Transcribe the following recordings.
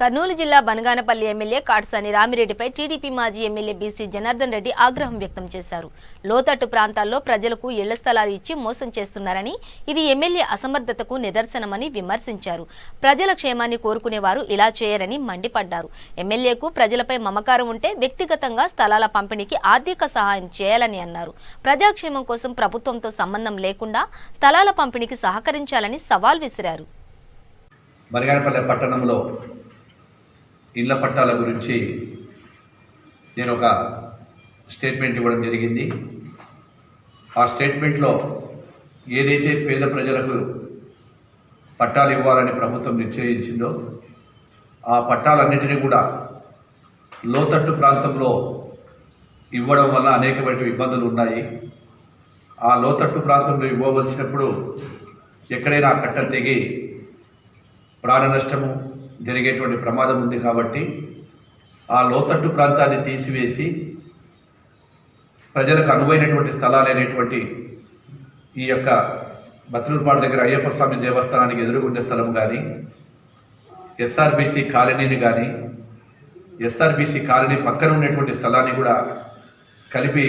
కర్నూలు జిల్లా Banaganapalli MLA Katasani రామిరెడ్డిపై TDP మాజీ MLA BC Janardhan Reddy ఆగ్రహం వ్యక్తం చేశారు. లోతట్టు ప్రాంతాల్లో ప్రజలకు ఇళ్ల స్థలాలు ఇచ్చి మోసం చేస్తున్నారని, ఇది ఎమ్మెల్యే అసమర్థతకు నిదర్శనమని విమర్శించారు. ప్రజల క్షేమాన్ని కోరుకునేవారు ఇలా చేయరని మండిపడ్డారు. ఎమ్మెల్యేకు ప్రజలపై మమకారం ఉంటే వ్యక్తిగతంగా స్థలాల పంపిణీకి ఆర్థిక సహాయం చేయాలని అన్నారు. ప్రజాక్షేమం కోసం ప్రభుత్వంతో సంబంధం లేకుండా స్థలాల పంపిణీకి సహకరించాలని సవాల్ విసిరారు. బనగానపల్లి పట్టణంలో ఇళ్ల పట్టాల గురించి నేను ఒక స్టేట్మెంట్ ఇవ్వడం జరిగింది. ఆ స్టేట్మెంట్లో ఏదైతే పేద ప్రజలకు పట్టాలు ఇవ్వాలని ప్రభుత్వం నిశ్చయించిందో ఆ పట్టాలన్నింటినీ కూడా లోతట్టు ప్రాంతంలో ఇవ్వడం వల్ల అనేకమైన ఇబ్బందులు ఉన్నాయి. ఆ లోతట్టు ప్రాంతంలో ఇవ్వవలసినప్పుడు ఎక్కడైనా కట్ట తెగి ప్రాణ నష్టము జరిగేటువంటి ప్రమాదం ఉంది. కాబట్టి ఆ లోతట్టు ప్రాంతాన్ని తీసివేసి ప్రజలకు అనువైనటువంటి స్థలాలైనటువంటి ఈ యొక్క బతులూరుపాడు దగ్గర అయ్యప్ప స్వామి దేవస్థానానికి ఎదురుగుండే స్థలం కానీ, ఎస్ఆర్బీసీ కాలనీని కానీ, ఎస్ఆర్బీసీ కాలనీ పక్కన ఉన్నటువంటి స్థలాన్ని కూడా కలిపి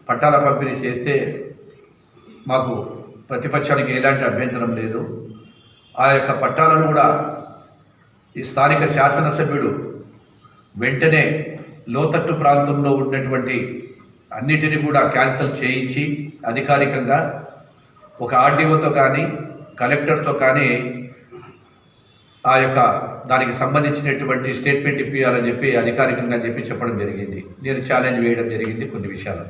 పట్టాల పంపిణీ చేస్తే మాకు ప్రతిపక్షానికి ఎలాంటి అభ్యంతరం లేదు. ఆ యొక్క పట్టాలను కూడా ఈ స్థానిక శాసనసభ్యుడు వెంటనే లోతట్టు ప్రాంతంలో ఉన్నటువంటి అన్నిటిని కూడా క్యాన్సిల్ చేయించి అధికారికంగా ఒక ఆర్డీఓతో కానీ కలెక్టర్తో కానీ ఆ యొక్క దానికి సంబంధించినటువంటి స్టేట్మెంట్ ఇప్పించాలని చెప్పి అధికారికంగా చెప్పడం జరిగింది. నేను ఛాలెంజ్ వేయడం జరిగింది కొన్ని విషయాలు.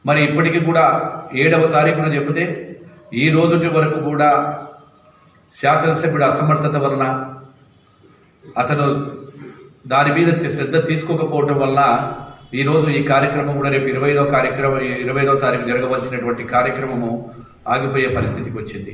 మరి ఇప్పటికీ కూడా 7వ తారీఖున చెబితే ఈ రోజు వరకు కూడా శాసనసభ్యుడు అసమర్థత వలన, అతను దాని మీద శ్రద్ధ తీసుకోకపోవటం వల్ల ఈరోజు ఈ కార్యక్రమం కూడా రేపు 25వ తారీఖు జరగవలసినటువంటి కార్యక్రమము ఆగిపోయే పరిస్థితికి వచ్చింది.